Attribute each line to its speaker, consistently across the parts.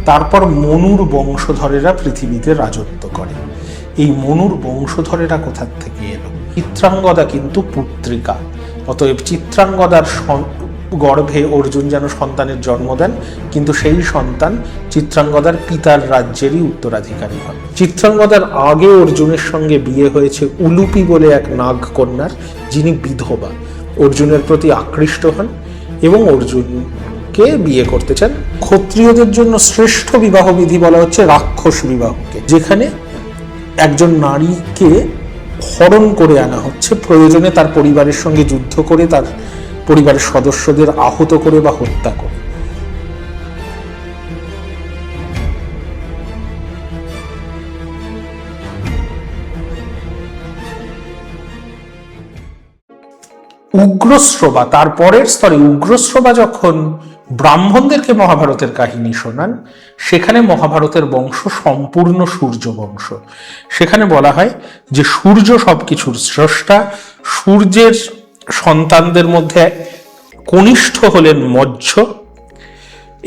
Speaker 1: তারপর মনুর বংশধরেরা পৃথিবীতে রাজত্ব করে। এই মনুর বংশধরেরা কোথা থেকে এলো? চিত্রাঙ্গদা কিন্তু পুত্রিকা, অতএব চিত্রাঙ্গদার গর্ভে অর্জুন যেন সন্তানের জন্ম দেন, কিন্তু সেই সন্তান চিত্রাঙ্গদার পিতার রাজ্যেরই উত্তরাধিকারী হয়। চিত্রাঙ্গদার আগে অর্জুনের সঙ্গে বিয়ে হয়েছে উলুপি বলে এক নাগ কন্যার, যিনি বিধবা। অর্জুনের প্রতি আকৃষ্ট হন এবং অর্জুনকে বিয়ে করতে চান। ক্ষত্রিয়দের জন্য শ্রেষ্ঠ বিবাহ বিধি বলা হচ্ছে রাক্ষস বিবাহকে, যেখানে একজন নারীকে হরণ করে আনা হচ্ছে, প্রয়োজনে তার পরিবারের সঙ্গে যুদ্ধ করে তার পরিবারের সদস্যদের আহত করে বা হত্যা করে। উগ্রশ্রবা, তার পরের স্তরে উগ্রশ্রবা যখন ব্রাহ্মণদেরকে মহাভারতের কাহিনী শোনান, সেখানে মহাভারতের বংশ সম্পূর্ণ সূর্য বংশ। সেখানে বলা হয় যে সূর্য সবকিছুর স্রষ্টা। সূর্যের সন্তানদের মধ্যে কনিষ্ঠ হলেন মজ্জ।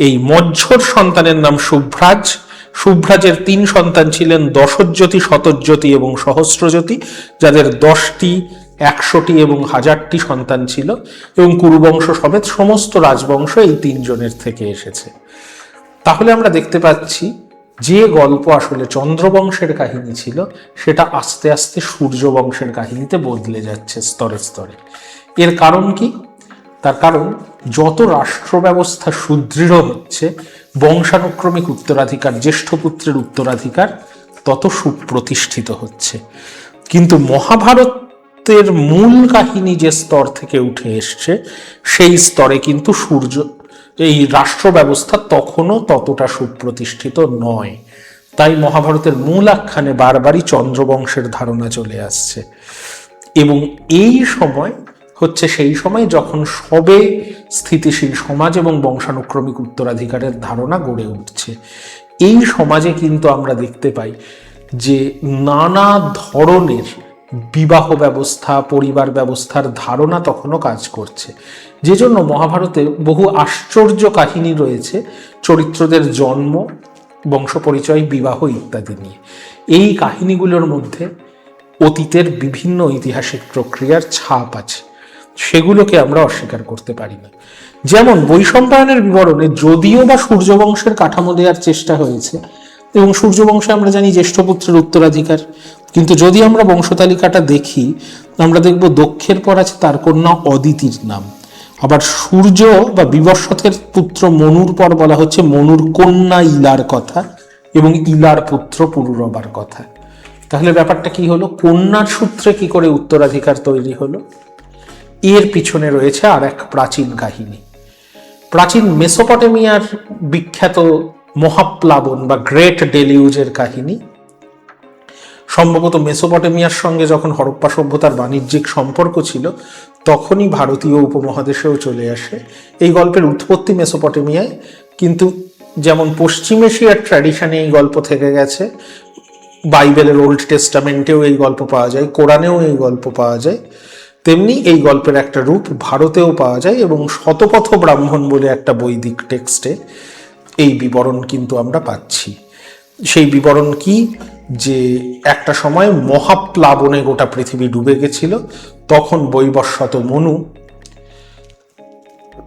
Speaker 1: এই মজ্জর সন্তানের নাম শুভ্রাজ। শুভ্রাজের 3 সন্তান ছিলেন দশজ্যোতি, শতজ্যোতি এবং সহস্রজ্যোতি, যাদের 10টি, 100টি এবং 1000টি সন্তান ছিল, এবং কুরুবংশ সমেত সমস্ত রাজবংশ এই 3 জনের থেকে এসেছে। তাহলে আমরা দেখতে পাচ্ছি যে গল্প আসলে চন্দ্রবংশের কাহিনী ছিল, সেটা আস্তে আস্তে সূর্য বংশের কাহিনীতে বদলে যাচ্ছে স্তরে স্তরে। এর কারণ কি? তার কারণ যত রাষ্ট্র ব্যবস্থা সুদৃঢ় হচ্ছে, বংশানুক্রমিক উত্তরাধিকার, জ্যেষ্ঠ পুত্রের উত্তরাধিকার তত সুপ্রতিষ্ঠিত হচ্ছে। কিন্তু মহাভারতের মূল কাহিনী যে স্তর থেকে উঠে এসছে, সেই স্তরে কিন্তু এই রাষ্ট্র ব্যবস্থা তখনও ততটা সুপ্রতিষ্ঠিত নয়। তাই মহাভারতের মূল আখ্যানে বারবারই চন্দ্রবংশের ধারণা চলে আসছে। এবং এই সময় হচ্ছে সেই সময় যখন সবে স্থিতিশীল সমাজ এবং বংশানুক্রমিক উত্তরাধিকারের ধারণা গড়ে উঠছে। এই সমাজে কিন্তু আমরা দেখতে পাই যে নানা ধরনের বিবাহ ব্যবস্থা, পরিবার ব্যবস্থার ধারণা তখনও কাজ করছে। যে জন্য মহাভারতে বহু আশ্চর্য কাহিনী রয়েছে চরিত্রদের জন্ম, বংশ পরিচয়, বিবাহ ইত্যাদি নিয়ে। এই কাহিনীগুলোর মধ্যে অতীতের বিভিন্ন ঐতিহাসিক প্রক্রিয়ার ছাপ আছে, সেগুলোকে আমরা অস্বীকার করতে পারি না। যেমন বৈশম্পায়নের বিবরণে যদিও বা সূর্যবংশের কাঠামো দেওয়ার চেষ্টা হয়েছে, এবং সূর্যবংশে আমরা জানি জ্যেষ্ঠপুত্রের উত্তরাধিকার, কিন্তু যদি আমরা বংশতালিকাটা দেখি, আমরা দেখব দক্ষের পর আছে তার কন্যা অদিতির নাম। আবার সূর্য বা বিবস্বতের পুত্র মনুর পর বলা হচ্ছে মনুর কন্যা ইলার কথা, এবং ইলার পুত্র পুরুরবার কথা। তাহলে ব্যাপারটা কি হলো? কন্যার সূত্রে কি করে উত্তরাধিকার তৈরি হলো? এর পিছনে রয়েছে আর এক প্রাচীন কাহিনী। প্রাচীন মেসোপটেমিয়ার বিখ্যাত মহাপ্লাবন বা গ্রেট ডেলিউজের কাহিনী। সম্ভবত মেসোপটেমিয়ার সঙ্গে যখন হরপ্পা সভ্যতার বাণিজ্যিক সম্পর্ক ছিল, তখনই ভারতীয় উপমহাদেশেও চলে আসে। এই গল্পের উৎপত্তি মেসোপটেমিয়ায়, কিন্তু যেমন পশ্চিম এশিয়ার ট্র্যাডিশনে এই গল্প থেকে গেছে, বাইবেলের ওল্ড টেস্টামেন্টেও এই গল্প পাওয়া যায়, কোরআনেও এই গল্প পাওয়া যায়, তেমনি এই গল্পের একটা রূপ ভারতেও পাওয়া যায়। এবং শতপথ ব্রাহ্মণ বলে একটা বৈদিক টেক্সটে এই বিবরণ কিন্তু আমরা পাচ্ছি। সেই বিবরণ কি? যে একটা সময় মহাপ্লাবনে গোটা পৃথিবী ডুবে গেছিল, তখন বৈবস্বত মনু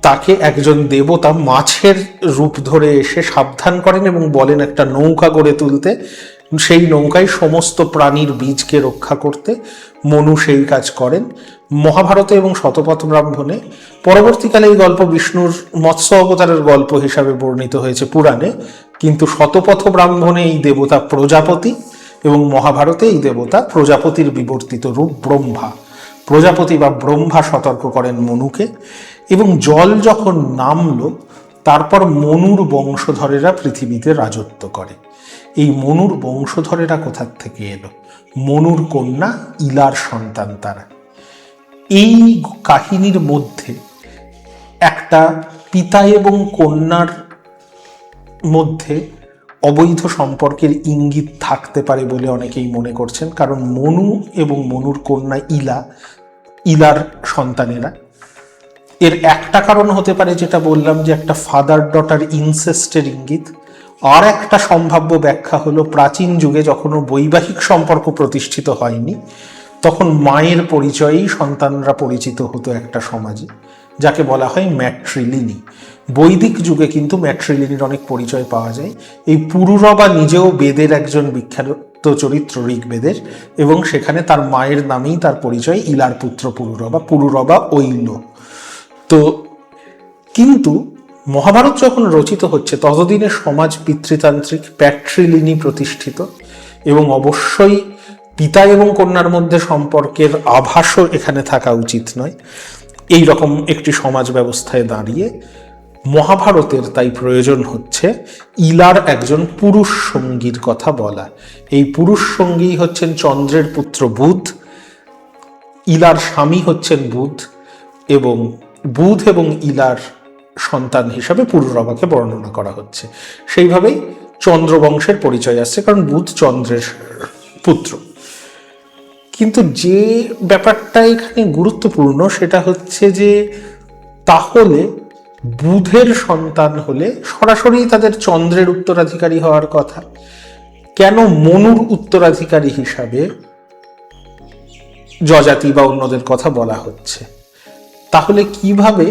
Speaker 1: তাকে একজন দেবতা মাছের রূপ ধরে এসে সাবধান করেন এবং বলেন একটা নৌকা গড়ে তুলতে, সেই নৌকায় সমস্ত প্রাণীর বীজকে রক্ষা করতে। মনু সেই কাজ করেন। মহাভারতে এবং শতপথ ব্রাহ্মণে পরবর্তীকালে এই গল্প বিষ্ণুর মৎস্য অবতারের গল্প হিসাবে বর্ণিত হয়েছে পুরাণে, কিন্তু শতপথ ব্রাহ্মণে এই দেবতা প্রজাপতি, এবং মহাভারতে এই দেবতা প্রজাপতির বিবর্তিত রূপ ব্রহ্মা। প্রজাপতি বা ব্রহ্মা সতর্ক করেন মনুকে, এবং জল যখন নামলো, তারপর মনুর বংশধরেরা পৃথিবীতে রাজত্ব করে। এই মনুর বংশধরেরা কোথা থেকে এলো? মনুর কন্যা ইলার সন্তান তারা। এই কাহিনীর মধ্যে একটা পিতা এবং কন্যার মধ্যে অবৈধ সম্পর্কের ইঙ্গিত থাকতে পারে বলে অনেকেই মনে করছেন, কারণ মনু এবং মনুর কন্যা ইলার সন্তানেরা। এর একটা কারণ হতে পারে যেটা বললাম, যে একটা ফাদার ডটার ইনসেস্টের ইঙ্গিত, আর একটা সম্ভাব্য ব্যাখ্যা হলো প্রাচীন যুগে যখন বৈবাহিক সম্পর্ক প্রতিষ্ঠিত হয়নি তখন মায়ের পরিচয়েই সন্তানরা পরিচিত হতো একটা সমাজে, যাকে বলা হয় ম্যাট্রিলিনি। বৈদিক যুগে কিন্তু ম্যাট্রিলিনির অনেক পরিচয় পাওয়া যায়। এই পুরুরবা নিজেও বেদের একজন বিখ্যাত চরিত্র, ঋগ্বেদের, এবং সেখানে তার মায়ের নামেই তার পরিচয়, ইলার পুত্র পুরুরবা ঐল। তো কিন্তু মহাভারত যখন রচিত হচ্ছে ততদিনে সমাজ পিতৃতান্ত্রিক, প্যাট্রিলিনি প্রতিষ্ঠিত, এবং অবশ্যই পিতা এবং কন্যার মধ্যে সম্পর্কের আভাসও এখানে থাকা উচিত নয়। এই রকম একটি সমাজ ব্যবস্থায় দাঁড়িয়ে মহাভারতের তাই প্রয়োজন হচ্ছে ইলার একজন পুরুষ সঙ্গীর কথা বলা। এই পুরুষ সঙ্গী হচ্ছেন চন্দ্রের পুত্র বুধ, ইলার স্বামী হচ্ছেন বুধ, এবং বুধ এবং ইলার সন্তান হিসাবে পুরুরবাকে বর্ণনা করা হচ্ছে। সেইভাবেই চন্দ্রবংশের পরিচয় আসছে, কারণ বুধ চন্দ্রের পুত্র। কিন্তু যে ব্যাপারটা এখানে গুরুত্বপূর্ণ সেটা হচ্ছে যে তাহলে বুধের সন্তান হলে সরাসরি তাদের চন্দ্রের উত্তরাধিকারী হওয়ার কথা, কেন মনুর উত্তরাধিকারী হিসাবে যজাতি বা অন্যদের কথা বলা হচ্ছে? তাহলে কিভাবে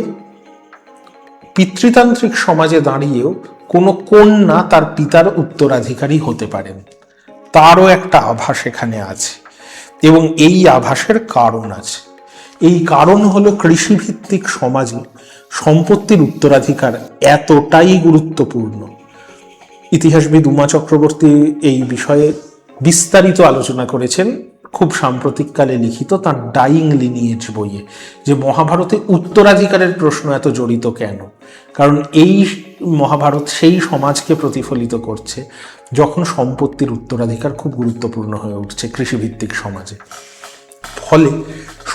Speaker 1: পিতৃতান্ত্রিক সমাজে দাঁড়িয়েও কোনো কন্যা তার পিতার উত্তরাধিকারী হতে পারেন, তারও একটা আভাস এখানে আছে, এবং এই আভাসের কারণ আছে। এই কারণ হলো কৃষিভিত্তিক সমাজে সম্পত্তির উত্তরাধিকার এতটাই গুরুত্বপূর্ণ। ইতিহাসবিদ উমা চক্রবর্তী এই বিষয়ে বিস্তারিত আলোচনা করেছেন খুব সাম্প্রতিককালে লিখিত তার ডাইং লিনিয়েজ বইয়ে, যে মহাভারতে উত্তরাধিকারের প্রশ্ন এত জড়িত কেন। কারণ এই মহাভারত সেই সমাজকে প্রতিফলিত করছে যখন সম্পত্তির উত্তরাধিকার খুব গুরুত্বপূর্ণ হয়ে উঠছে কৃষিভিত্তিক সমাজে। ফলে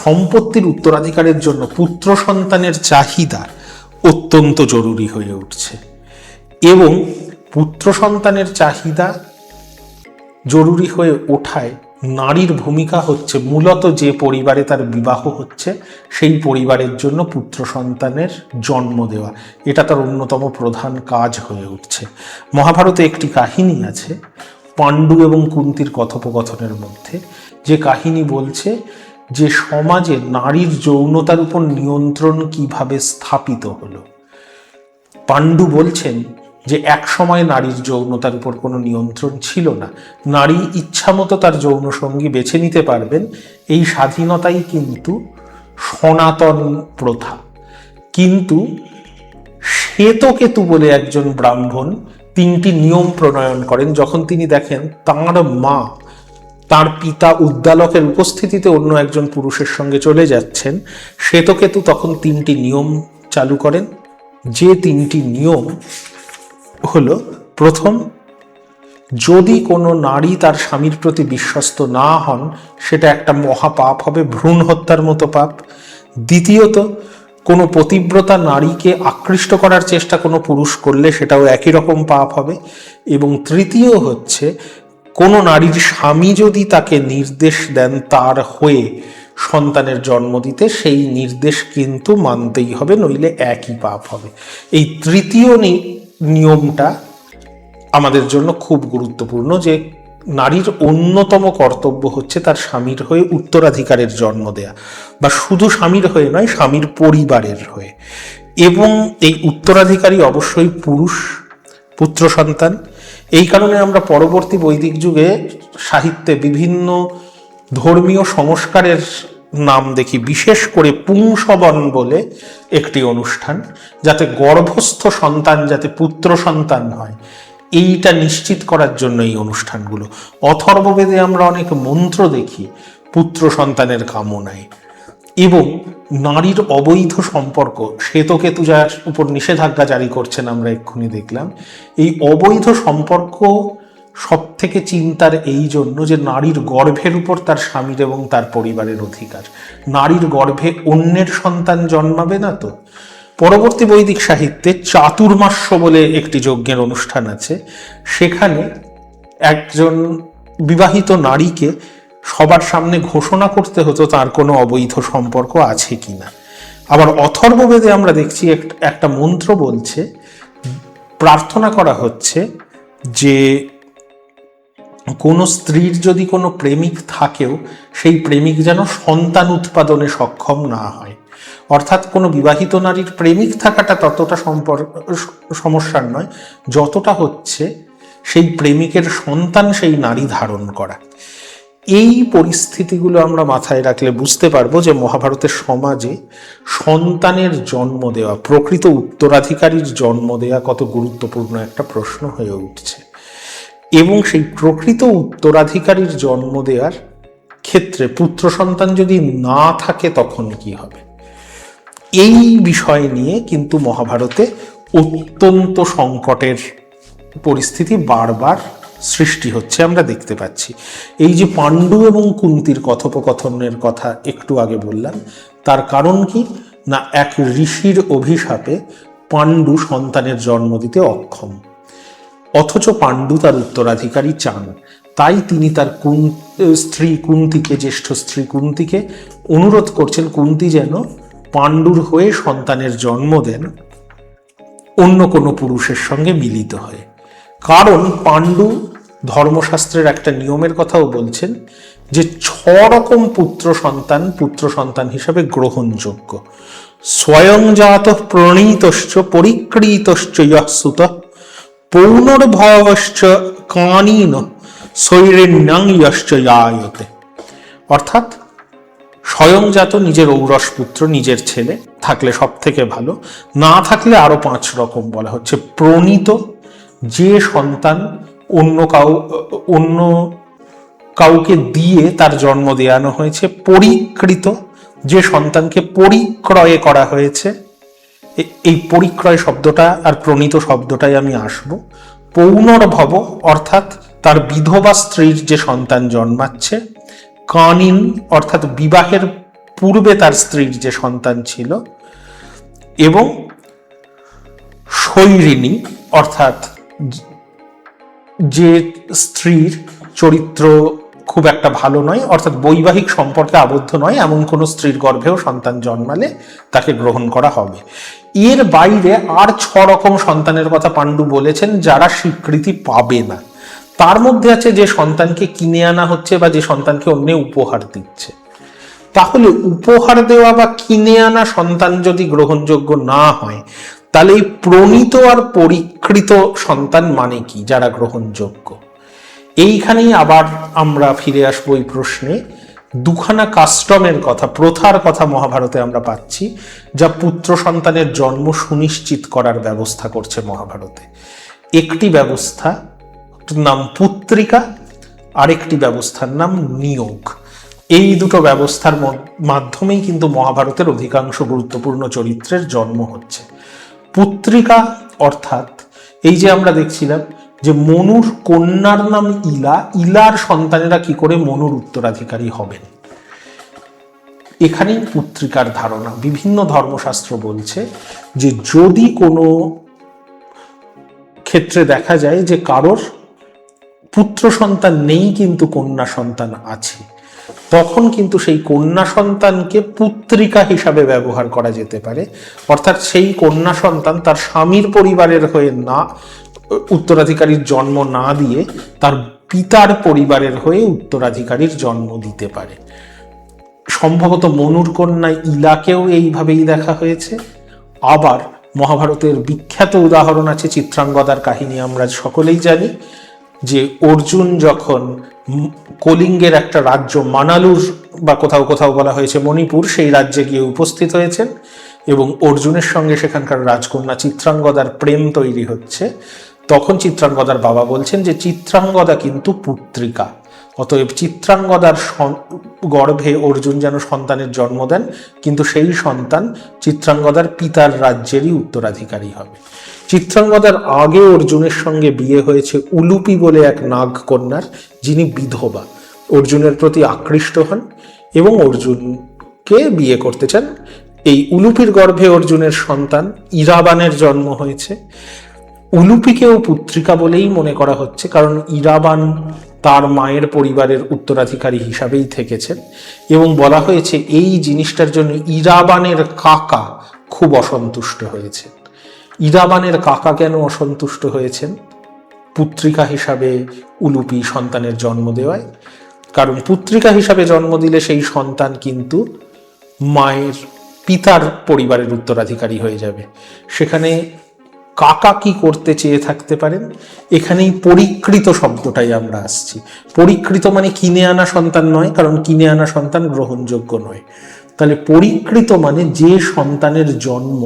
Speaker 1: সম্পত্তির উত্তরাধিকারের জন্য পুত্র সন্তানের চাহিদা অত্যন্ত জরুরি হয়ে উঠছে, এবং পুত্র সন্তানের চাহিদা জরুরি হয়ে ওঠায় নারীর ভূমিকা হচ্ছে মূলত যে পরিবারে তার বিবাহ হচ্ছে সেই পরিবারের জন্য পুত্র সন্তানের জন্ম দেওয়া, এটা তার অন্যতম প্রধান কাজ হয়ে উঠছে। মহাভারতে একটি কাহিনী আছে পাণ্ডু এবং কুন্তির কথোপকথনের মধ্যে, যে কাহিনী বলছে যে সমাজে নারীর যৌনতার উপর নিয়ন্ত্রণ কিভাবে স্থাপিত হলো। পাণ্ডু বলছেন যে এক সময় নারীর যৌনতার উপর কোনো নিয়ন্ত্রণ ছিল না, নারী ইচ্ছামতো তার যৌন সঙ্গী বেছে নিতে পারবেন, এই স্বাধীনতাই কিন্তু সনাতন প্রথা। কিন্তু শ্বেতকেতু বলে একজন ব্রাহ্মণ 3টি নিয়ম প্রণয়ন করেন যখন তিনি দেখেন তাঁর মা তার পিতা উদ্দালকের উপস্থিতিতে অন্য একজন পুরুষের সঙ্গে চলে যাচ্ছেন। শ্বেতকেতু তখন 3টি নিয়ম চালু করেন, যে 3টি নিয়ম হলো, প্রথম, যদি কোনো নারী তার স্বামীর প্রতি বিশ্বস্ত না হন সেটা একটা মহাপাপ হবে, ভ্রূণ হত্যার মতো পাপ। দ্বিতীয়ত, কোনো পতিব্রতা নারীকে আকৃষ্ট করার চেষ্টা কোনো পুরুষ করলে সেটাও একই রকম পাপ হবে। এবং তৃতীয় হচ্ছে, কোনো নারীর স্বামী যদি তাকে নির্দেশ দেন তার হয়ে সন্তানের জন্ম দিতে, সেই নির্দেশ কিন্তু মানতেই হবে, নইলে একই পাপ হবে। এই তৃতীয় নিয়মটা আমাদের জন্য খুব গুরুত্বপূর্ণ, যে নারীর অন্যতম কর্তব্য হচ্ছে তার স্বামীর হয়ে উত্তরাধিকারের জন্ম দেয়া, বা শুধু স্বামীর হয়ে নয়, স্বামীর পরিবারের হয়ে। এবং এই উত্তরাধিকারী অবশ্যই পুরুষ, পুত্র সন্তান। এই কারণে আমরা পরবর্তী বৈদিক যুগে সাহিত্যে বিভিন্ন ধর্মীয় সংস্কারের নাম দেখি, বিশেষ করে পুংসবন বলে একটি অনুষ্ঠান, যাতে গর্ভস্থ সন্তান যাতে পুত্র সন্তান হয় এইটা নিশ্চিত করার জন্য এই অনুষ্ঠানগুলো। অথর্ববেদে আমরা অনেক মন্ত্র দেখি পুত্র সন্তানের কামনায়। এবং নারীর অবৈধ সম্পর্ক, শ্বেতকেতু যার উপর নিষেধাজ্ঞা জারি করছেন আমরা এক্ষুনি দেখলাম, এই অবৈধ সম্পর্ক সব থেকে চিন্তার এই জন্য যে নারীর গর্ভের উপর তার স্বামীর এবং তার পরিবারের অধিকার। নারীর গর্ভে অন্যের সন্তান জন্মাবে না তো। পরবর্তী বৈদিক সাহিত্যে চাতুর্মাস্য বলে একটি যজ্ঞের অনুষ্ঠান আছে, সেখানে একজন বিবাহিত নারীকে সবার সামনে ঘোষণা করতে হতো তার কোনো অবৈধ সম্পর্ক আছে কিনা। আবার অথর্ববেদে আমরা দেখছি একটা মন্ত্র বলছে, প্রার্থনা করা হচ্ছে যে কোনো স্ত্রীর যদি কোনো প্রেমিক থাকেও সেই প্রেমিক যেন সন্তান উৎপাদনে সক্ষম না হয়। অর্থাৎ কোনো বিবাহিত নারীর প্রেমিক থাকাটা ততটা সমস্যার নয় যতটা হচ্ছে সেই প্রেমিকের সন্তান সেই নারী ধারণ করা। এই পরিস্থিতিগুলো আমরা মাথায় রাখলে বুঝতে পারবো যে মহাভারতের সমাজে সন্তানের জন্ম দেওয়া, প্রকৃত উত্তরাধিকারীর জন্ম দেওয়া কত গুরুত্বপূর্ণ একটা প্রশ্ন হয়ে উঠছে। এবং সেই প্রকৃত উত্তরাধিকারীর জন্ম দেওয়ার ক্ষেত্রে পুত্র সন্তান যদি না থাকে তখন কি হবে, এই বিষয় নিয়ে কিন্তু মহাভারতে অত্যন্ত সংকটের পরিস্থিতি বারবার সৃষ্টি হচ্ছে আমরা দেখতে পাচ্ছি। এই যে পাণ্ডু এবং কুন্তির কথোপকথনের কথা একটু আগে বললাম, তার কারণ কি না, এক ঋষির অভিশাপে পাণ্ডু সন্তানের জন্ম দিতে অক্ষম, অথচ পাণ্ডু তার উত্তরাধিকারী চান। তাই তিনি তার স্ত্রী কুন্তিকে, জ্যেষ্ঠ স্ত্রী কুন্তিকে অনুরোধ করছেন কুন্তি যেন পাণ্ডুর হয়ে সন্তানের জন্ম দেন অন্য কোনো পুরুষের সঙ্গে মিলিত হয়ে। কারণ পাণ্ডু ধর্মশাস্ত্রের একটা নিয়মের কথাও বলছেন যে 6 রকম পুত্র সন্তান হিসাবে গ্রহণযোগ্য। স্বয়ংজাত প্রণীতশ্চ পরিক্রীতশ্চ ইয়ঃসুত পৌনর্ভবশ্চ কানীন শৈরেণ্যং ইয়শ্চ জায়তে। অর্থাৎ স্বয়ংজাত নিজের ঔরস পুত্র, নিজের ছেলে থাকলে সব থেকে ভালো, না থাকলে আরো 5 রকম বলা হচ্ছে। প্রণীত, যে সন্তান অন্য কাউকে দিয়ে তার জন্ম দেওয়ানো হয়েছে। পরিকৃত, যে সন্তানকে পরিক্রয় করা হয়েছে। এই পরিক্রয় শব্দটা আর প্রণীত শব্দটাই আমি আসব। পৌনর্ভব, অর্থাৎ তার বিধবা স্ত্রীর যে সন্তান জন্মাচ্ছে। কানীন, অর্থাৎ বিবাহের পূর্বে তার স্ত্রীর যে সন্তান ছিল। এবং শৈরিণী, অর্থাৎ যে স্ত্রীর চরিত্র খুব একটা ভালো নয়, অর্থাৎ বৈবাহিক সম্পর্কে আবদ্ধ নয়, এমন কোনো স্ত্রীর গর্ভেও সন্তান জন্মালে তাকে গ্রহণ করা হবে। এর বাইরে আর 6 রকম সন্তানের কথা পাণ্ডু বলেছেন যারা স্বীকৃতি পাবে না। তার মধ্যে আছে যে সন্তানকে কিনে আনা হচ্ছে বা যে সন্তানকে অন্য উপহার দিচ্ছে। তাহলে উপহার দেওয়া বা কিনে আনা সন্তান যদি গ্রহণযোগ্য না হয়, তাহলে এই প্রণীত আর পরিকৃত সন্তান মানে কি যারা গ্রহণযোগ্য? এইখানেই আবার আমরা ফিরে আসবো এই প্রশ্নে। দুখানা কাস্টমের কথা, প্রথার কথা মহাভারতে আমরা পাচ্ছি, যা পুত্র সন্তানের জন্ম সুনিশ্চিত করার ব্যবস্থা করছে মহাভারতে। একটি ব্যবস্থা নাম পুত্রিকা, আরেকটি ব্যবস্থার নাম নিয়োগ। এই দুটো ব্যবস্থার মাধ্যমেই কিন্তু মহাভারতের অধিকাংশ গুরুত্বপূর্ণ চরিত্রের জন্ম হচ্ছে। পুত্রিকা অর্থাৎ এই যে আমরা দেখছিলাম যে মনুর কন্যার নাম ইলা, ইলার সন্তানেরা কি করে মনুর উত্তরাধিকারী হবেন, এখানেই পুত্রিকার ধারণা। বিভিন্ন ধর্মশাস্ত্র বলছে যে যদি কোনো ক্ষেত্রে দেখা যায় যে কারোর পুত্র সন্তান নেই কিন্তু কন্যা সন্তান আছে, তখন কিন্তু সেই কন্যা সন্তানকে পুত্রিকা হিসাবে ব্যবহার করা যেতে পারে। অর্থাৎ সেই কন্যা সন্তান তার স্বামীর পরিবারের হয়ে না উত্তরাধিকারীর জন্ম না দিয়ে তার পিতার পরিবারের হয়ে উত্তরাধিকারীর জন্ম দিতে পারে। সম্ভবত মনুর কন্যা ইলাকেও এইভাবেই দেখা হয়েছে। আবার মহাভারতের বিখ্যাত উদাহরণ আছে চিত্রাঙ্গদার কাহিনী, আমরা সকলেই জানি যে অর্জুন যখন কলিঙ্গের একটা রাজ্য মানালুর বা কোথাও কোথাও বলা হয়েছে মণিপুর, সেই রাজ্যে গিয়ে উপস্থিত হয়েছেন এবং অর্জুনের সঙ্গে সেখানকার রাজকন্যা চিত্রাঙ্গদার প্রেম তৈরি হচ্ছে। তখন চিত্রাঙ্গদার বাবা বলছেন যে চিত্রাঙ্গদা কিন্তু পুত্রিকা, অতএব চিত্রাঙ্গদার গর্ভে অর্জুন যেন সন্তানের জন্ম দেন, কিন্তু সেই সন্তান চিত্রাঙ্গদার পিতার রাজ্যেরই উত্তরাধিকারী হবে। চিত্রাঙ্গদার আগে অর্জুনের সঙ্গে বিয়ে হয়েছে উলুপি বলে এক নাগ কন্যার, যিনি বিধবা। অর্জুনের প্রতি আকৃষ্ট হন এবং অর্জুনকে বিয়ে করতে চান। এই উলুপির গর্ভে অর্জুনের সন্তান ইরাবানের জন্ম হয়েছে। উলুপিকেও পুত্রিকা বলেই মনে করা হচ্ছে, কারণ ইরাবান তার মায়ের পরিবারের উত্তরাধিকারী হিসাবেই থেকেছেন এবং বলা হয়েছে এই জিনিসটার জন্য ইরাবানের কাকা খুব অসন্তুষ্ট হয়েছে। ইরাবানের কাকা কেন অসন্তুষ্ট হয়েছেন পুত্রিকা হিসাবে উলুপি সন্তানের জন্ম দেওয়ায়। কারণ পুত্রিকা হিসাবে জন্ম দিলে সেই সন্তান কিন্তু মায়ের পিতার পরিবারের উত্তরাধিকারী হয়ে যাবে। সেখানে কাকা কি করতে চেয়ে থাকতে পারেন, এখানেই পরিকৃত শব্দটাই আমরা আসছি। পরিকৃত মানে কিনে আনা সন্তান নয়, কারণ কিনে আনা সন্তান গ্রহণযোগ্য নয়। তাহলে পরিকৃত মানে যে সন্তানের জন্ম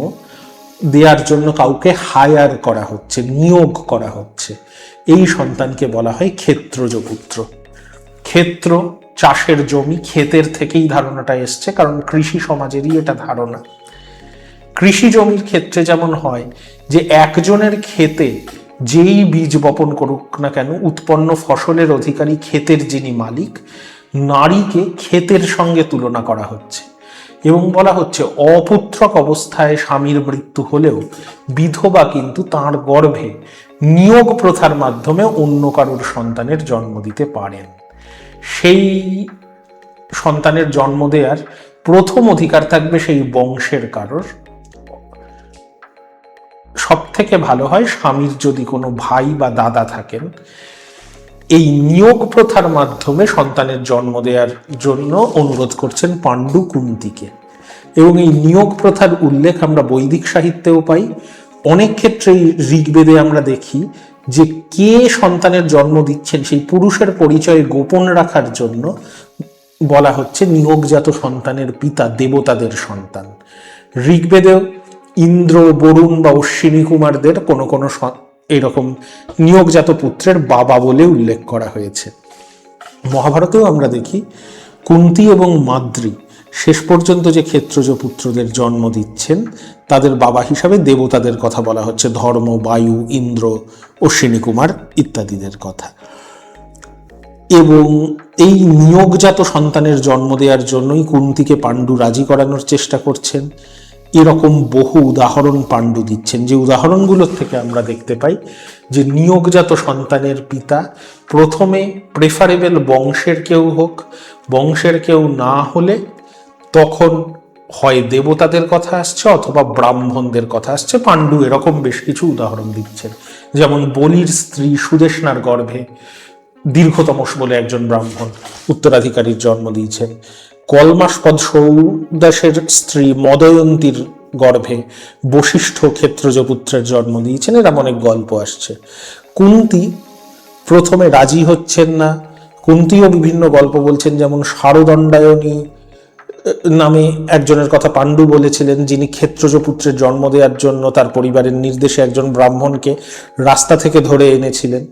Speaker 1: দেওয়ার জন্য কাউকে হায়ার করা হচ্ছে, নিয়োগ করা হচ্ছে, এই সন্তানকে বলা হয় ক্ষেত্রজ পুত্র। ক্ষেত্র চাষের জমি, ক্ষেতের থেকেই ধারণাটা এসছে, কারণ কৃষি সমাজেরই এটা ধারণা। কৃষি জমির ক্ষেত্রে যেমন হয় যে একজনের ক্ষেতে যেই বীজ বপন করুক না কেন, উৎপন্ন ফসলের অধিকারী ক্ষেতের যিনি মালিক, নারীকে ক্ষেতের সঙ্গে তুলনা করা হচ্ছে এবং বলা হচ্ছে অপুত্রক অবস্থায় স্বামীর মৃত্যু হলেও বিধবা কিন্তু তাঁর গর্ভে নিয়োগ প্রথার মাধ্যমে অন্য কারোর সন্তানের জন্ম দিতে পারেন। সেই সন্তানের জন্ম দেওয়ার প্রথম অধিকার থাকবে সেই বংশের কারোর। সব থেকে ভালো হয় স্বামীর যদি কোনো ভাই বা দাদা থাকেন। এই নিয়োগ প্রথার মাধ্যমে সন্তানের জন্ম দেওয়ার জন্য অনুরোধ করছেন পাণ্ডু কুন্তিকে। এবং এই নিয়োগ প্রথার উল্লেখ আমরা বৈদিক সাহিত্যেও পাই। অনেক ক্ষেত্রেই ঋগ্বেদে আমরা দেখি যে কে সন্তানের জন্ম দিচ্ছেন সেই পুরুষের পরিচয় গোপন রাখার জন্য বলা হচ্ছে নিয়োগজাত সন্তানের পিতা দেবতাদের সন্তান। ঋগ্বেদেও ইন্দ্র, বরুণ বা অশ্বিনী কুমারদের কোনো কোনো এরকম নিয়োগজাত পুত্রের বাবা বলে উল্লেখ করা হয়েছে। মহাভারতেও আমরা দেখি কুন্তী এবং মাদ্রী শেষ পর্যন্ত যে ক্ষেত্রজ পুত্রদের জন্ম দিচ্ছেন তাদের বাবা হিসাবে দেবতাদের কথা বলা হচ্ছে, ধর্ম, বায়ু, ইন্দ্র, অশ্বিনী কুমার ইত্যাদিদের কথা। এবং এই নিয়োগজাত সন্তানের জন্ম দেওয়ার জন্যই কুন্তিকে পাণ্ডু রাজি করানোর চেষ্টা করছেন। এরকম বহু উদাহরণ পাণ্ডু দিচ্ছেন, যে উদাহরণগুলোর থেকে আমরা দেখতে পাই যে নিয়োগজাত সন্তানের পিতা প্রথমে প্রেফারেবল বংশের কেউ হোক, বংশের কেউ না হলে তখন হয় দেবতাদের কথা আসছে অথবা ব্রাহ্মণদের কথা আসছে। পাণ্ডু এরকম বেশ কিছু উদাহরণ দিচ্ছেন। যেমন বলির স্ত্রী সুদেষ্ণার গর্ভে দীর্ঘতমস বলে একজন ব্রাহ্মণ উত্তরাধিকারীর জন্ম দিয়েছেন। কলমাসপদ সৌদাসের স্ত্রী মদয়ন্তীর গর্ভে বশিষ্ঠ ক্ষেত্রজ পুত্রের জন্ম দিয়েছেন। এরকম অনেক গল্প আসছে। কুন্তী প্রথমে রাজি হচ্ছেন না। কুন্তীও বিভিন্ন গল্প বলছেন, যেমন শারদণ্ডায়নী নামে একজনের কথা পাণ্ডু বলেছিলেন, যিনি ক্ষেত্রজ পুত্রের জন্ম দেওয়ার জন্য তার পরিবারের নির্দেশে একজন ব্রাহ্মণকে রাস্তা থেকে ধরে এনেছিলেন।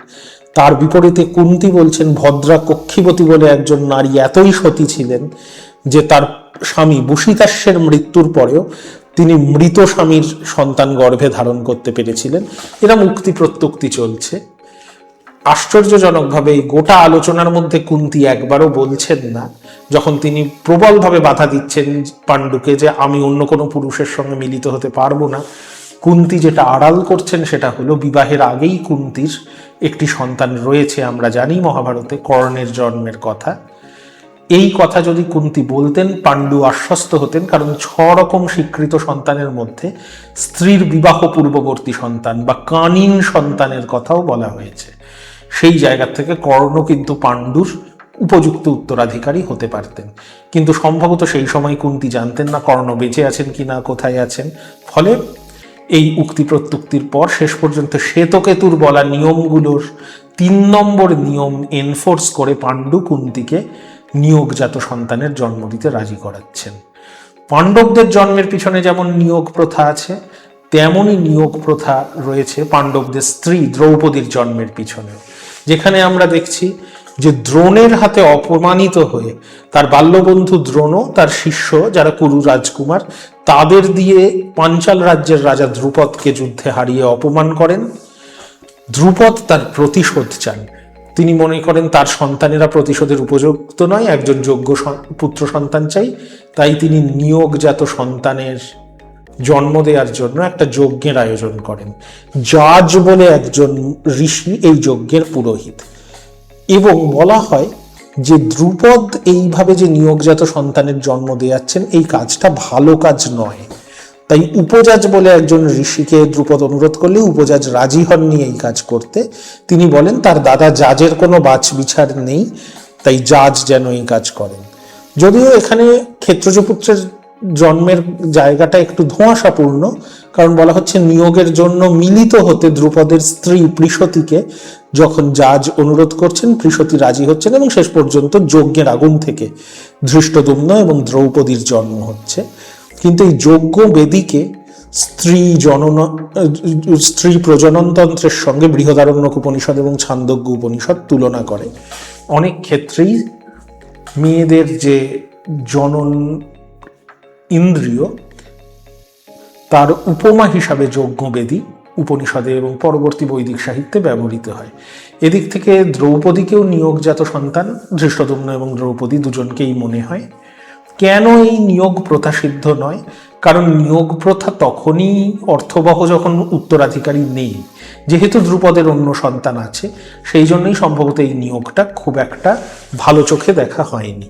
Speaker 1: তার বিপরীতে কুন্তী বলছেন ভদ্রা কক্ষিবতী বলে একজন নারী এতই সতী ছিলেন যে তার স্বামী বুসিতাস্যের মৃত্যুর পরেও তিনি মৃত স্বামীর সন্তান গর্ভে ধারণ করতে পেরেছিলেন। এরা মুক্তি প্রত্যুক্তি চলছে। আশ্চর্যজনকভাবে এই গোটা আলোচনার মধ্যে কুন্তী একবারও বলছেন না, যখন তিনি প্রবলভাবে বাধা দিচ্ছেন পাণ্ডুকে যে আমি অন্য কোনো পুরুষের সঙ্গে মিলিত হতে পারবো না, কুন্তী যেটা আড়াল করছেন সেটা হলো বিবাহের আগেই কুন্তীর একটি সন্তান রয়েছে। আমরা জানি মহাভারতে কর্ণের জন্মের কথা। এই কথা যদি কুন্তী বলতেন পাণ্ডু আশ্বস্ত হতেন, কারণ 6 রকম স্বীকৃত সন্তানের মধ্যে স্ত্রীর বিবাহ পূর্ববর্তী সন্তান বা কানীন সন্তানের কথাও বলা হয়েছে। সেই জায়গা থেকে কর্ণ কিন্তু পাণ্ডুর উপযুক্ত উত্তরাধিকারী হতে পারতেন। কিন্তু সম্ভবত সেই সময় কুন্তী জানতেন না কর্ণ বেঁচে আছেন কিনা, কোথায় আছেন। ফলে এই উক্তি প্রত্যুক্তির পর শেষ পর্যন্ত শ্বেতকেতুর বলা নিয়মগুলোর 3 নম্বর নিয়ম এনফোর্স করে পাণ্ডু কুন্তীকে নিয়োগজাত সন্তানের জন্ম দিতে রাজি করাচ্ছেন। পাণ্ডবদের জন্মের পিছনে যেমন নিয়োগ প্রথা আছে, তেমনই নিয়োগ প্রথা রয়েছে পাণ্ডবদের স্ত্রী দ্রৌপদীর জন্মের পিছনে, যেখানে আমরা দেখছি যে দ্রোণের হাতে অপমানিত হয়ে তার বাল্যবন্ধু দ্রোণ তার শিষ্য যারা কুরু রাজকুমার তাদের দিয়ে পাঞ্চাল রাজ্যের রাজা ধ্রুপদকে যুদ্ধে হারিয়ে অপমান করেন। ধ্রুপদ তার প্রতিশোধ চান। তিনি মনে করেন তার সন্তানেরা প্রতিশোধের উপযুক্ত নয়, একজন যোগ্য পুত্র সন্তান চাই। তাই তিনি নিয়োগজাত সন্তানের জন্ম দেওয়ার জন্য একটা যজ্ঞের আয়োজন করেন। জাজ বলে একজন ঋষি এই যজ্ঞের পুরোহিত। এবং বলা হয় যে ধ্রুপদ এইভাবে যে নিয়োগজাত সন্তানের জন্ম দেওয়াচ্ছেন এই কাজটা ভালো কাজ নয়। তাই উপজাজ বলে একজন ঋষিকে দ্রুপদ অনুরোধ করলে উপজাজ রাজি হননি এই কাজ করতে। তিনি বলেন তার দাদা জাজের কোনো বাছ বিচার নেই, তাই জাজ যেন এই কাজ করেন। যদিও এখানে ক্ষেত্রজ পুত্রের জন্মের জায়গাটা একটু ধোঁয়াশাপূর্ণ, কারণ বলা হচ্ছে নিয়োগের জন্য মিলিত হতে দ্রুপদের স্ত্রী পৃষতিকে যখন জাজ অনুরোধ করছেন, পৃষতি রাজি হচ্ছেন এবং শেষ পর্যন্ত যজ্ঞের আগুন থেকে ধৃষ্টদ্যুম্ন এবং দ্রৌপদীর জন্ম হচ্ছে। কিন্তু এই যজ্ঞ বেদীকে স্ত্রী প্রজননতন্ত্রের সঙ্গে বৃহদারণ্যক উপনিষদ এবং ছান্দোগ্য উপনিষদ তুলনা করে। অনেক ক্ষেত্রেই মেয়েদের যে জনন ইন্দ্রিয় তার উপমা হিসাবে যজ্ঞবেদী উপনিষদে এবং পরবর্তী বৈদিক সাহিত্যে ব্যবহৃত হয়। এদিক থেকে দ্রৌপদীকেও নিয়োগজাত সন্তান ধৃষ্টদ্যুম্ন এবং দ্রৌপদী দুজনকেই মনে হয়। কেন এই নিয়োগ প্রথা সিদ্ধ নয়? কারণ নিয়োগ প্রথা তখনই অর্থবহ যখন উত্তরাধিকারী নেই। যেহেতু দ্রুপদের অন্য সন্তান আছে, সেই জন্যই সম্ভবত এই নিয়োগটা খুব একটা ভালো চোখে দেখা হয়নি।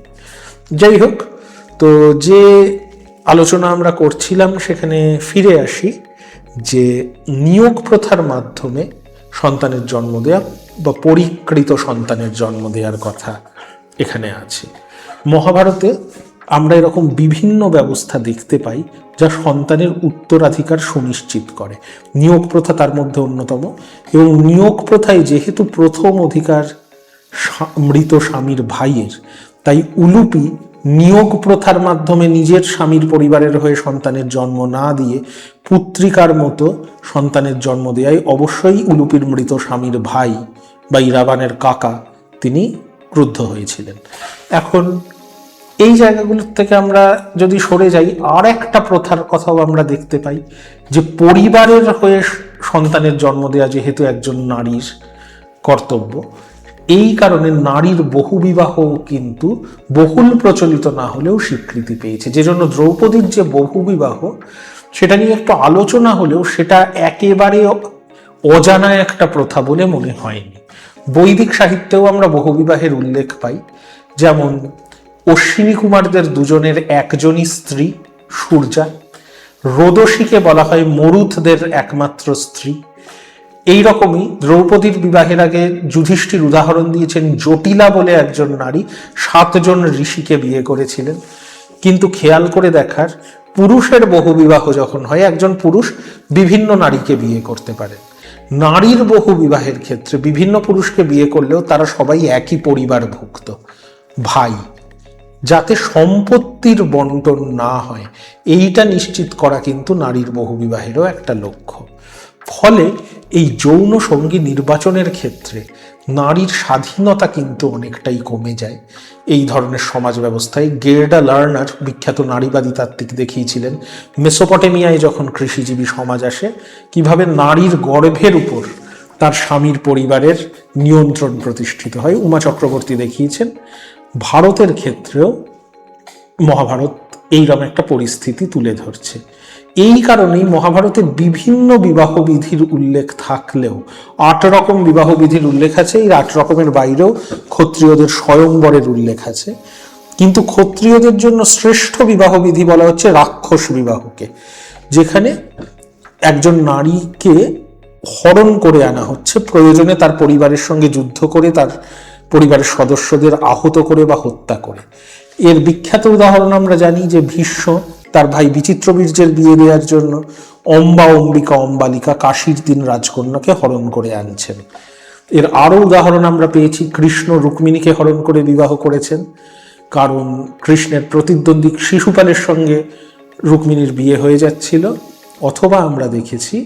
Speaker 1: যাই হোক, তো যে আলোচনা আমরা করছিলাম সেখানে ফিরে আসি, যে নিয়োগ প্রথার মাধ্যমে সন্তানের জন্ম দেয়া বা পরিকৃত সন্তানের জন্ম দেওয়ার কথা এখানে আছে। মহাভারতে আমরা এরকম বিভিন্ন ব্যবস্থা দেখতে পাই যা সন্তানের উত্তরাধিকার সুনিশ্চিত করে। নিয়োগ প্রথা তার মধ্যে অন্যতম, এবং নিয়োগ প্রথায় যেহেতু প্রথম অধিকার মৃত স্বামীর ভাইয়ের, তাই উলুপি নিয়োগ প্রথার মাধ্যমে নিজের স্বামীর পরিবারের হয়ে সন্তানের জন্ম না দিয়ে পুত্রিকার মতো সন্তানের জন্ম দেয় অবশ্যই উলুপির মৃত স্বামীর ভাই বা ইরাবানের কাকা তিনি ক্রুদ্ধ হয়েছিলেন। এখন এই জায়গাগুলোর থেকে আমরা যদি সরে যাই, আর একটা প্রথার কথাও আমরা দেখতে পাই, যে পরিবারের হয়ে সন্তানের জন্ম দেওয়া যেহেতু একজন নারীর কর্তব্য, এই কারণে নারীর বহুবিবাহ কিন্তু বহুল প্রচলিত না হলেও স্বীকৃতি পেয়েছে। যে জন্য দ্রৌপদীর যে বহুবিবাহ, সেটা নিয়ে একটু আলোচনা হলেও সেটা একেবারে অজানা একটা প্রথা বলে মনে হয়নি। বৈদিক সাহিত্যেও আমরা বহুবিবাহের উল্লেখ পাই, যেমন অশ্বিনী কুমারদের দুজনের একজনই স্ত্রী সূর্যা, রোদসীকে বলা হয় মরুথদের একমাত্র স্ত্রী। এই রকমই দ্রৌপদীর বিবাহের আগে যুধিষ্ঠির উদাহরণ দিয়েছেন জটিলা বলে একজন নারী 7 জন ঋষিকে বিয়ে করেছিলেন। কিন্তু খেয়াল করে দেখার, পুরুষের বহু বিবাহ যখন হয়, একজন পুরুষ বিভিন্ন নারীকে বিয়ে করতে পারেন। নারীর বহু বিবাহের ক্ষেত্রে বিভিন্ন পুরুষকে বিয়ে করলেও তারা সবাই একই পরিবারভুক্ত ভাই, যাতে সম্পত্তির বন্টন না হয় এইটা নিশ্চিত করা কিন্তু নারীর বহুবিবাহেরও একটা লক্ষ্য। ফলে এই যৌন সঙ্গী নির্বাচনের ক্ষেত্রে নারীর স্বাধীনতা কিন্তু অনেকটাই কমে যায়। এই ধরনের সমাজ ব্যবস্থায় গের্ডা লার্নার, বিখ্যাত নারীবাদী তাত্ত্বিক, দেখিয়েছিলেন মেসোপটেমিয়ায় যখন কৃষিজীবী সমাজ আসে, কিভাবে নারীর গর্ভের উপর তার স্বামীর পরিবারের নিয়ন্ত্রণ প্রতিষ্ঠিত হয়। উমা চক্রবর্তী দেখিয়েছেন। ভারতের ক্ষেত্রেও মহাভারত এইরকম একটা পরিস্থিতি তুলে ধরছে। এই কারণেই মহাভারতের বিভিন্ন বিবাহ বিধির উল্লেখ থাকলেও 8 রকম বিবাহ বিধির উল্লেখ আছে। এই 8 রকমের বাইরেও ক্ষত্রিয়দের স্বয়ংবরের উল্লেখ আছে। কিন্তু ক্ষত্রিয়দের জন্য শ্রেষ্ঠ বিবাহ বিধি বলা হচ্ছে রাক্ষস বিবাহকে, যেখানে একজন নারীকে হরণ করে আনা হচ্ছে, প্রয়োজনে তার পরিবারের সঙ্গে যুদ্ধ করে তার পরিবারের সদস্যদের আহত করে বা হত্যা করে। এর বিখ্যাত উদাহরণ আমরা জানি যে ভীষ্ম তার ভাই বিচিত্রবীর্যের বিয়ে দেওয়ার জন্য অম্বিকা অম্বালিকা কাশীর 3 রাজকন্যাকে হরণ করে আনছেন। এর আরও উদাহরণ আমরা পেয়েছি, কৃষ্ণ রুক্মিণীকে হরণ করে বিবাহ করেছেন, কারণ কৃষ্ণের প্রতিদ্বন্দ্বী শিশুপালের সঙ্গে রুক্মিণীর বিয়ে হয়ে যাচ্ছিল। অথবা আমরা দেখেছি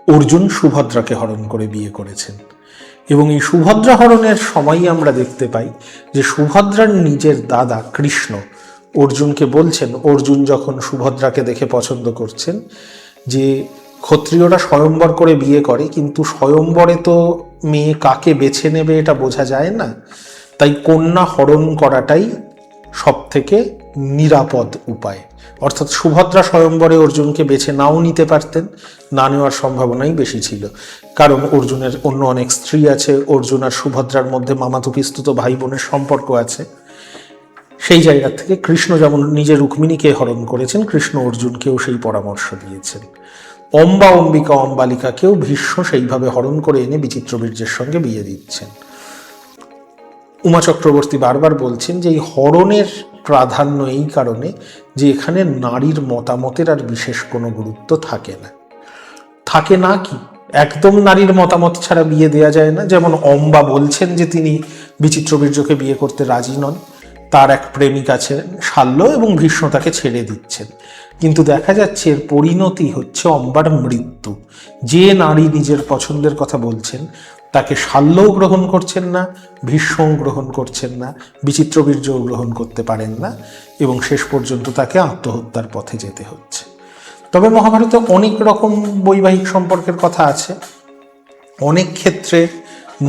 Speaker 1: অর্জুন সুভদ্রাকে হরণ করে বিয়ে করেছেন। এবং এই সুভদ্রা হরণের সময়ই আমরা দেখতে পাই যে সুভদ্রার নিজের দাদা কৃষ্ণ অর্জুনকে বলছেন, অর্জুন যখন সুভদ্রাকে দেখে পছন্দ করছেন, যে ক্ষত্রিয়রা স্বয়ম্বর করে বিয়ে করে, কিন্তু স্বয়ম্বরে তো মেয়ে কাকে বেছে নেবে এটা বোঝা যায় না, তাই কন্যা হরণ করাটাই সব থেকে নিরাপদ উপায়। অর্থাৎ সুভদ্রা স্বয়ম্বরে অর্জুনকে বেছে নাও নিতে পারতেন, না নেওয়ার সম্ভাবনাই বেশি ছিল, কারণ অর্জুনের অন্য অনেক স্ত্রী আছে, অর্জুন আর সুভদ্রার মধ্যে মামাতো পিস্তুত ভাই বোনের সম্পর্ক আছে। সেই জায়গা থেকে কৃষ্ণ যেমন নিজে রুক্মিণীকে হরণ করেছেন, কৃষ্ণ অর্জুনকেও সেই পরামর্শ দিয়েছেন। অম্বা অম্বিকা অম্বালিকাকেও ভীষ্ম সেইভাবে হরণ করে এনে বিচিত্রবীর্যের সঙ্গে বিয়ে দিচ্ছেন। উমা চক্রবর্তী বারবার বলছেন যে এই হরণের প্রাধান্য এই কারণে যে এখানে নারীর মতামতের আর বিশেষ কোনো গুরুত্ব থাকে না। থাকে না কি, একদম নারীর মতামত ছাড়া বিয়ে দেয়া যায় না। যেমন অম্বা বলছেন যে তিনি বিচিত্রবীর্যকে বিয়ে করতে রাজি নন, তার এক প্রেমিক আছে শাল্য, এবং ভীষ্ম তাকে ছেড়ে দিচ্ছেন। কিন্তু দেখা যাচ্ছে এর পরিণতি হচ্ছে অম্বার মৃত্যু। যে নারী নিজের পছন্দের কথা বলছেন তাকে শাল্যও গ্রহণ করছেন না, ভীষ্মও গ্রহণ করছেন না, বিচিত্রবীর্যও গ্রহণ করতে পারেন না, এবং শেষ পর্যন্ত তাকে আত্মহত্যার পথে যেতে হচ্ছে। তবে মহাভারতে অনেক রকম বৈবাহিক সম্পর্কের কথা আছে। অনেক ক্ষেত্রে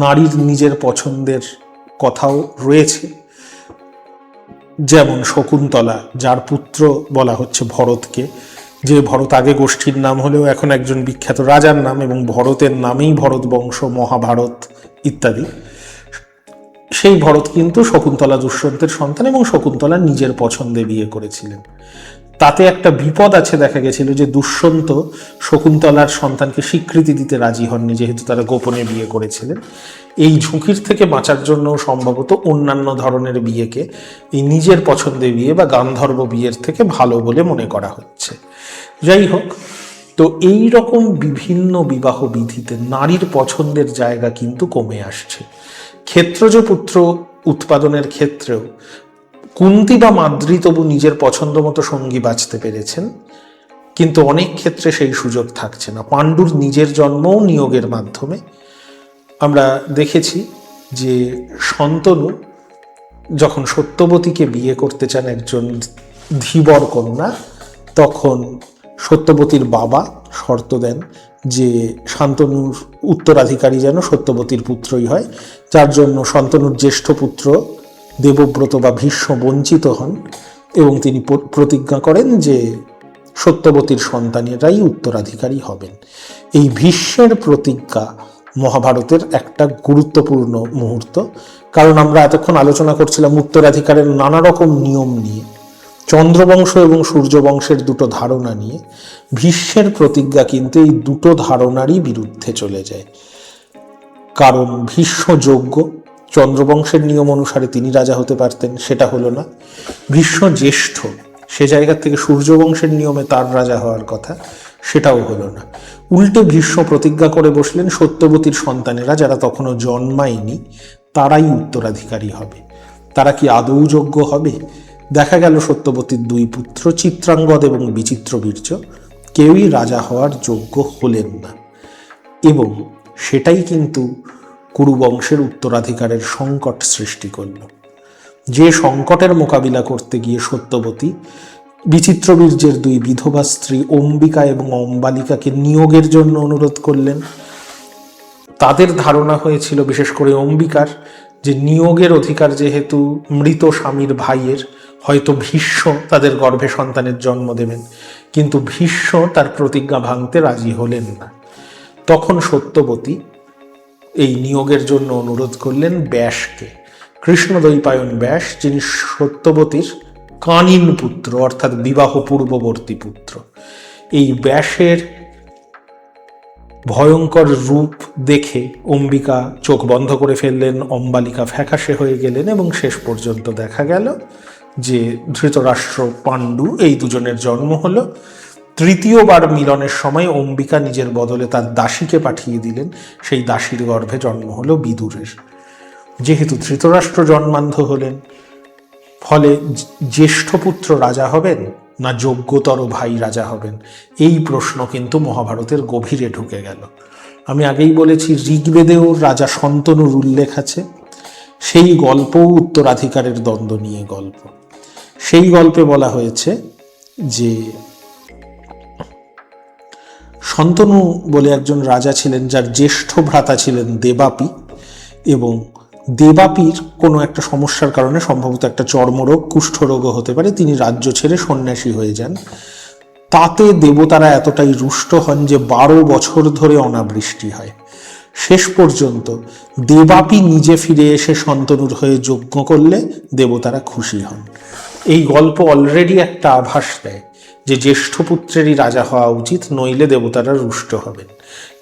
Speaker 1: নারীর নিজের পছন্দের কথাও রয়েছে। যেমন শকুন্তলা, যার পুত্র বলা হচ্ছে ভরতকে, যে ভরত আগে গোষ্ঠীর নাম হলেও এখন একজন বিখ্যাত রাজার নাম, এবং ভরতের নামেই ভরত বংশ, মহাভারত ইত্যাদি। সেই ভরত কিন্তু শকুন্তলা দুষ্যন্তের সন্তান, এবং শকুন্তলা নিজের পছন্দে বিয়ে করেছিলেন। তাতে একটা বিপদ আছে, দেখা গেছিল যে দুষ্যন্ত শকুন্তলার সন্তানকে স্বীকৃতি দিতে রাজি হননি, যেহেতু তারা গোপনে বিয়ে করেছিলেন। এই ঝুঁকির থেকে বাঁচার জন্য সম্ভবত অন্যান্য ধরনের বিয়েকে এই নিজের পছন্দের বিয়ে বা গান্ধর্ব বিয়ের থেকে ভালো বলে মনে করা হচ্ছে। যাই হোক, তো এই রকম বিভিন্ন বিবাহ বিধিতে নারীর পছন্দের জায়গা কিন্তু কমে আসছে। ক্ষেত্রজ পুত্র উৎপাদনের ক্ষেত্রেও কুন্তী বা মাদ্রী তবু নিজের পছন্দ মতো সঙ্গী বাঁচতে পেরেছেন, কিন্তু অনেক ক্ষেত্রে সেই সুযোগ থাকছে না। পাণ্ডুর নিজের জন্মও নিয়োগের মাধ্যমে। আমরা দেখেছি যে শন্তনু যখন সত্যবতীকে বিয়ে করতে চান, একজন ধীবর কন্যা, তখন সত্যবতীর বাবা শর্ত দেন যে শান্তনুর উত্তরাধিকারী যেন সত্যবতীর পুত্রই হয়, যার জন্য শান্তনুর জ্যেষ্ঠ পুত্র দেবব্রত বা ভীষ্ম বঞ্চিত হন, এবং তিনি প্রতিজ্ঞা করেন যে সত্যবতীর সন্তানেরাই উত্তরাধিকারী হবেন। এই ভীষ্মের প্রতিজ্ঞা মহাভারতের একটা গুরুত্বপূর্ণ মুহূর্ত, কারণ আমরা এতক্ষণ আলোচনা করছিলাম উত্তরাধিকারের নানা রকম নিয়ম নিয়ে, চন্দ্রবংশ এবং সূর্যবংশের দুটো ধারণা নিয়ে। ভীষ্মের প্রতিজ্ঞা কিন্তু এই দুটো ধারণারই বিরুদ্ধে চলে যায়, কারণ ভীষ্ম যোগ্য, চন্দ্রবংশের নিয়ম অনুসারে তিনি রাজা হতে পারতেন, সেটা হলো না। ভীষ্ম জ্যেষ্ঠ, সে জায়গা থেকে সূর্যবংশের নিয়মে তার রাজা হওয়ার কথা, সেটাও হলো না। উল্টে ভীষ্ম প্রতিজ্ঞা করে বসলেন সত্যবতীর সন্তানেরা, যারা তখনও জন্মায়নি, তারাই উত্তরাধিকারী হবে। তারা কি আদৌ যোগ্য হবে? দেখা গেল সত্যবতীর দুই পুত্র চিত্রাঙ্গদ এবং বিচিত্রবীর্য কেউই রাজা হওয়ার যোগ্য হলেন না, এবং সেটাই কিন্তু কুরুবংশের উত্তরাধিকারের সংকট সৃষ্টি করল। যে সংকটের মোকাবিলা করতে গিয়ে সত্যবতী বিচিত্রবীর্যের দুই বিধবা স্ত্রী অম্বিকা এবং অম্বালিকাকে নিয়োগের জন্য অনুরোধ করলেন। তাদের ধারণা হয়েছিল, বিশেষ করে অম্বিকার, যে নিয়োগের অধিকার যেহেতু মৃত স্বামীর ভাইয়ের, হয়তো ভীষ্ম তাদের গর্ভে সন্তানের জন্ম দেবেন, কিন্তু ভীষ্ম তার প্রতিজ্ঞা ভাঙতে রাজি হলেন না। তখন সত্যবতী এই নিয়োগের জন্য অনুরোধ করলেন ব্যাসকে, কৃষ্ণদ্বৈপায়ন ব্যাস, যিনি সত্যবতীর কানীন পুত্র, অর্থাৎ বিবাহ পূর্ববর্তী পুত্র। এই ব্যাসের ভয়ঙ্কর রূপ দেখে অম্বিকা চোখ বন্ধ করে ফেললেন, অম্বালিকা ফ্যাকাশে হয়ে গেলেন, এবং শেষ পর্যন্ত দেখা গেল যে ধৃতরাষ্ট্র, পাণ্ডু এই দুজনের জন্ম হলো। তৃতীয়বার মিলনের সময় অম্বিকা নিজের বদলে তার দাসীকে পাঠিয়ে দিলেন, সেই দাসীর গর্ভে জন্ম হলো বিদুরের। যেহেতু ধৃতরাষ্ট্র জন্মান্ধ হলেন, ফলে জ্যেষ্ঠ পুত্র রাজা হবেন না যোগ্যতর ভাই রাজা হবেন, এই প্রশ্ন কিন্তু মহাভারতের গভীরে ঢুকে গেল। আমি আগেই বলেছি ঋগ্বেদেও রাজা শন্তনুর উল্লেখ আছে, সেই গল্পও উত্তরাধিকারের দ্বন্দ্ব নিয়ে গল্প। সেই গল্পে বলা হয়েছে যে শন্তনু বলে একজন রাজা ছিলেন, যার জ্যেষ্ঠ ভ্রাতা ছিলেন দেবাপী, এবং দেবাপীর কোনো একটা সমস্যার কারণে, সম্ভবত একটা চর্মরোগ, কুষ্ঠরোগও হতে পারে, তিনি রাজ্য ছেড়ে সন্ন্যাসী হয়ে যান। তাতে দেবতারা এতটাই রুষ্ট হন যে 12 বছর ধরে অনাবৃষ্টি হয়। শেষ পর্যন্ত দেবাপি নিজে ফিরে এসে শন্তনুর হয়ে যজ্ঞ করলে দেবতারা খুশি হন। এই গল্প অলরেডি একটা আভাস দেয় যে জ্যেষ্ঠ পুত্রেরই রাজা হওয়া উচিত, নইলে দেবতারা রুষ্ট হবেন।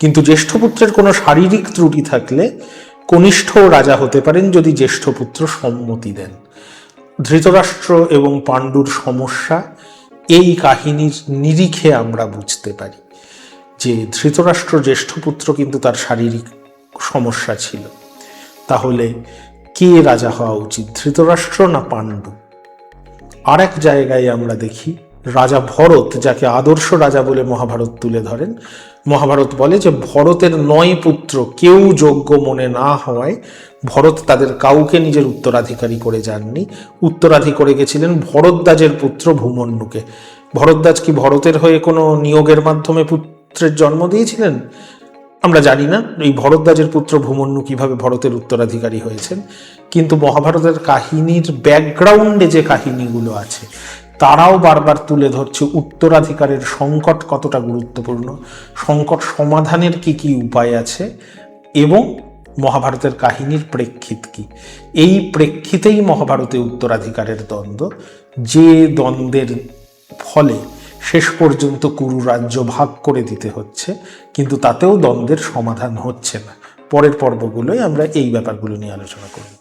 Speaker 1: কিন্তু জ্যেষ্ঠ পুত্রের কোনো শারীরিক ত্রুটি থাকলে কনিষ্ঠ রাজা হতে পারেন যদি জ্যেষ্ঠ পুত্র সম্মতি দেন। ধৃতরাষ্ট্র এবং পাণ্ডুর সমস্যা এই কাহিনীর নিরিখে আমরা বুঝতে পারি যে ধৃতরাষ্ট্র জ্যেষ্ঠ পুত্র, কিন্তু তার শারীরিক সমস্যা ছিল। তাহলে কে রাজা হওয়া উচিত, ধৃতরাষ্ট্র না পাণ্ডু? আর এক জায়গায় আমরা দেখি রাজা ভরত, যাকে আদর্শ রাজা বলে মহাভারত তুলে ধরেন, মহাভারত বলে যে ভরতের 9 পুত্র কেউ যোগ্য মনে না হওয়ায় ভরত তাদের কাউকে নিজের উত্তরাধিকারী করে যাননি, উত্তরাধিকারী করে গেছিলেন ভরদ্বাজের পুত্র ভূমন্যুকে। ভরদ্বাজ কি ভরতের হয়ে কোনো নিয়োগের মাধ্যমে পুত্রের জন্ম দিয়েছিলেন? আমরা জানি না এই ভরদ্বাজের পুত্র ভূমন্যু কিভাবে ভরতের উত্তরাধিকারী হয়েছেন, কিন্তু মহাভারতের কাহিনীর ব্যাকগ্রাউন্ডে যে কাহিনীগুলো আছে তারাও বারবার তুলে ধরছে উত্তরাধিকারের সংকট কতটা গুরুত্বপূর্ণ, সংকট সমাধানের কি কি উপায় আছে, এবং মহাভারতের কাহিনীর প্রেক্ষিত কি। এই প্রেক্ষিতেই মহাভারতে উত্তরাধিকারের দ্বন্দ্ব, যে দ্বন্দ্বের ফলে শেষ পর্যন্ত কুরু রাজ্য ভাগ করে দিতে হচ্ছে, কিন্তু তাতেও দ্বন্দ্বের সমাধান হচ্ছে না। পরের পর্বগুলোয় আমরা এই ব্যাপারগুলো নিয়ে আলোচনা করব।